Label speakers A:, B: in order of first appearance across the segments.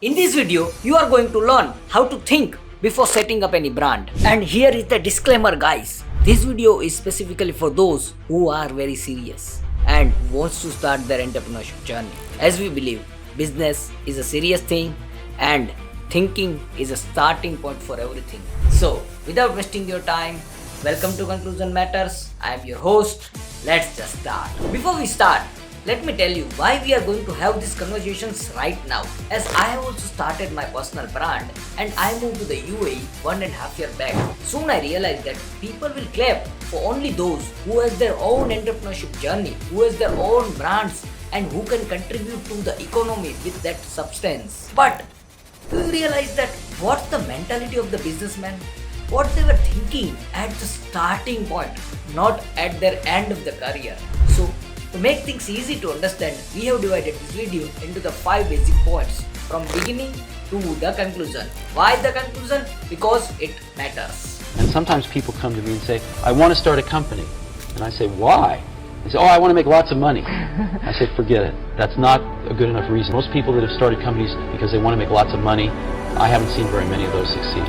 A: In this video, you are going to learn how to think before setting up any brand. And here is the disclaimer, guys. This video is specifically for those who are very serious and wants to start their entrepreneurship journey. As we believe, business is a serious thing and thinking is a starting point for everything. So, without wasting your time, welcome to Conclusion Matters. I am your host. Let's just start. Before we start, let me tell you why we are going to have these conversations right now. As I have also started my personal brand and I moved to the UAE 1.5 years back. Soon I realized that people will clap for only those who has their own entrepreneurship journey, who has their own brands and who can contribute to the economy with that substance. But do you realize that what's the mentality of the businessman? What they were thinking at the starting point, not at their end of the career. So to make things easy to understand, we have divided this video into the 5 basic points from beginning to the conclusion. Why the conclusion? Because it matters.
B: And sometimes people come to me and say, I want to start a company. And I say, why? They say, I want to make lots of money. I say, forget it. That's not a good enough reason. Most people that have started companies because they want to make lots of money, I haven't seen very many of those succeed.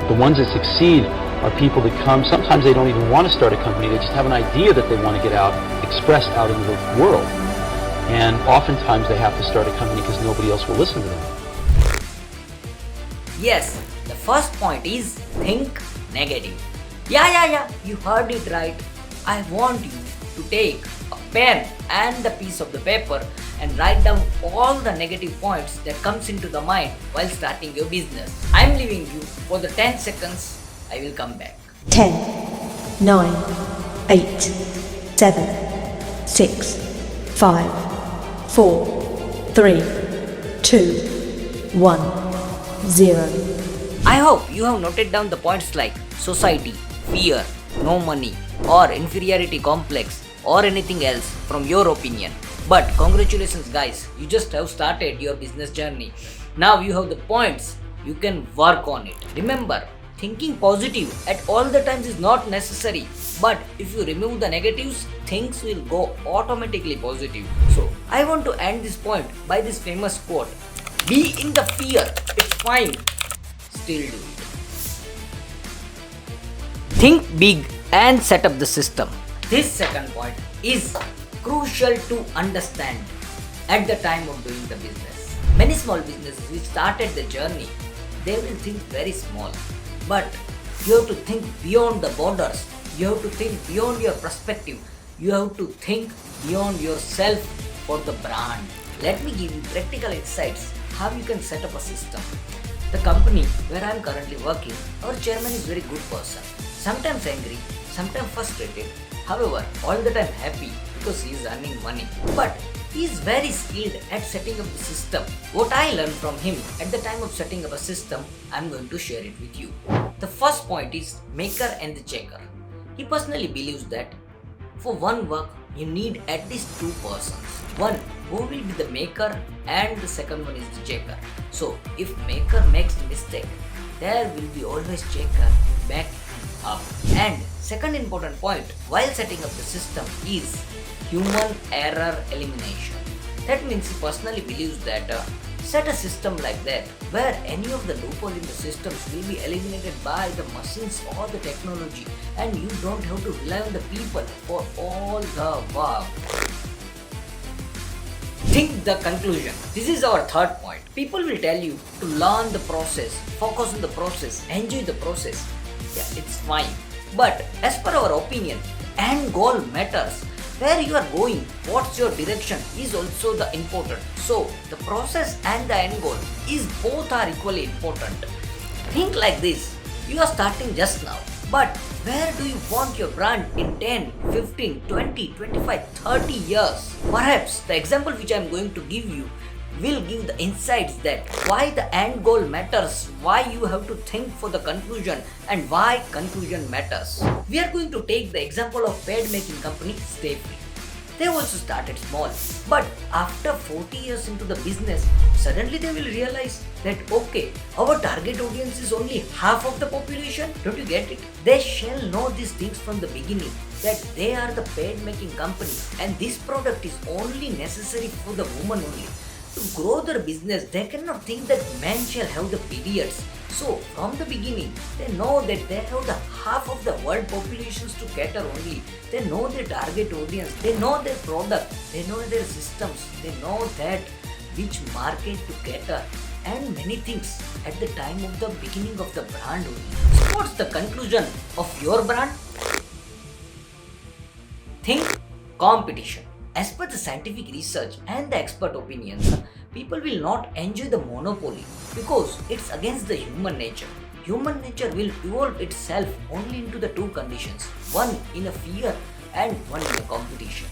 B: The ones that succeed are people that come, sometimes they don't even want to start a company, they just have an idea that they want to get out, expressed out into the world. And oftentimes they have to start a company because nobody else will listen to them.
A: Yes, the first point is think negative. Yeah, you heard it right. I want you to take a pen and the piece of the paper and write down all the negative points that comes into the mind while starting your business. I'm leaving you for the 10 seconds. I will come back.
C: 10, 9, 8, 7, 6, 5, 4, 3, 2, 1, 0.
A: I hope you have noted down the points like society, fear, no money, or inferiority complex, or anything else from your opinion. But congratulations, guys, you just have started your business journey. Now you have the points, you can work on it. Remember, thinking positive at all the times is not necessary, but if you remove the negatives, things will go automatically positive. So I want to end this point by this famous quote: be in the fear, it's fine, still do it. Think big and set up the system. This second point is crucial to understand at the time of doing the business. Many small businesses which started the journey, they will think very small. But you have to think beyond the borders. You have to think beyond your perspective. You have to think beyond yourself for the brand. Let me give you practical insights how you can set up a system. The company where I am currently working, our chairman is a very good person. Sometimes angry, sometimes frustrated. However, all the time happy because he is earning money. But he is very skilled at setting up the system. What I learned from him at the time of setting up a system, I am going to share it with you. The first point is maker and the checker. He personally believes that for one work, you need at least 2 persons. One who will be the maker and the second one is the checker. So if maker makes the mistake, there will be always checker back and up. And second important point while setting up the system is human error elimination. That means he personally believes that set a system like that where any of the loopholes in the systems will be eliminated by the machines or the technology and you don't have to rely on the people for all the work. Think the conclusion. This is our third point. People will tell you to learn the process, focus on the process, enjoy the process. Yeah, it's fine. But as per our opinion, end goal matters. Where you are going, what's your direction is also the important. So the process and the end goal is both are equally important. Think like this, you are starting just now, but where do you want your brand in 10, 15, 20, 25, 30 years? Perhaps the example which I am going to give you will give the insights that why the end goal matters, why you have to think for the conclusion and why conclusion matters. We are going to take the example of paid making company Stay Free. They also started small, but after 40 years into the business, suddenly they will realize that okay, our target audience is only half of the population. Don't you get it? They shall know these things from the beginning that they are the paid making company and this product is only necessary for the woman only. To grow their business, they cannot think that men shall have the periods. So from the beginning, they know that they have the half of the world populations to cater only. They know their target audience, they know their product, they know their systems, they know that which market to cater and many things at the time of the beginning of the brand only. So what's the conclusion of your brand? Think competition. As per the scientific research and the expert opinions, people will not enjoy the monopoly because it's against the human nature. Human nature will evolve itself only into the two conditions, one in a fear and one in a competition.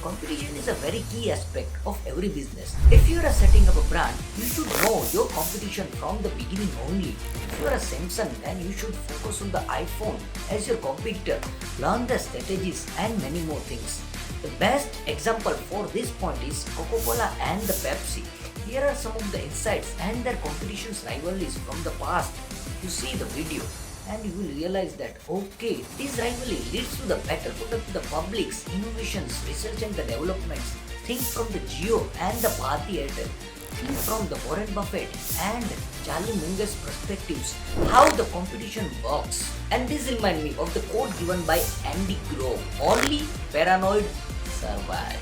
A: Competition is a very key aspect of every business. If you are setting up a brand, you should know your competition from the beginning only. If you are a Samsung, then you should focus on the iPhone as your competitor, learn the strategies and many more things. The best example for this point is Coca-Cola and the Pepsi. Here are some of the insights and their competition's rivalries from the past. You see the video and you will realize that okay, this rivalry leads to the better product to the public's innovations, research and the developments. Think from the Jio and the Bharti Airtel. Think from the Warren Buffett and Charlie Munger's perspectives, how the competition works. And this reminds me of the quote given by Andy Grove, only paranoid survive.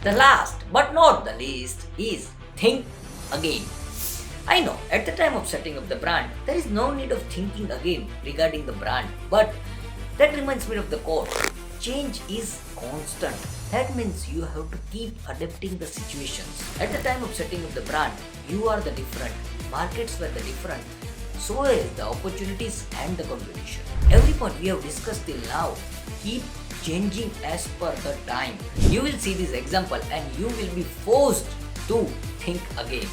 A: The last but not the least is think again. I know at the time of setting up the brand, there is no need of thinking again regarding the brand, but that reminds me of the quote, change is constant. That means you have to keep adapting the situations. At the time of setting up the brand, you are the different, markets were the different, so is the opportunities and the competition. Every point we have discussed till now keep changing as per the time. You will see this example and you will be forced to think again.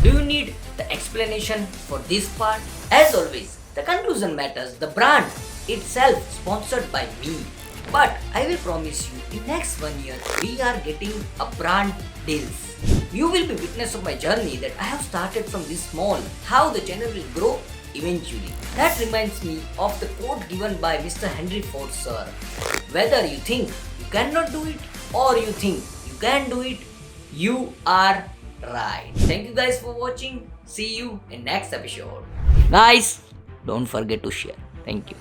A: Do you need the explanation for this part? As always, the conclusion matters. The brand itself sponsored by me. But I will promise you, in next 1 year, we are getting a brand deals. You will be witness of my journey that I have started from this small, how the channel will grow eventually. That reminds me of the quote given by Mr. Henry Ford sir. Whether you think you cannot do it or you think you can do it, you are right. Thank you guys for watching. See you in next episode. Guys, don't forget to share. Thank you.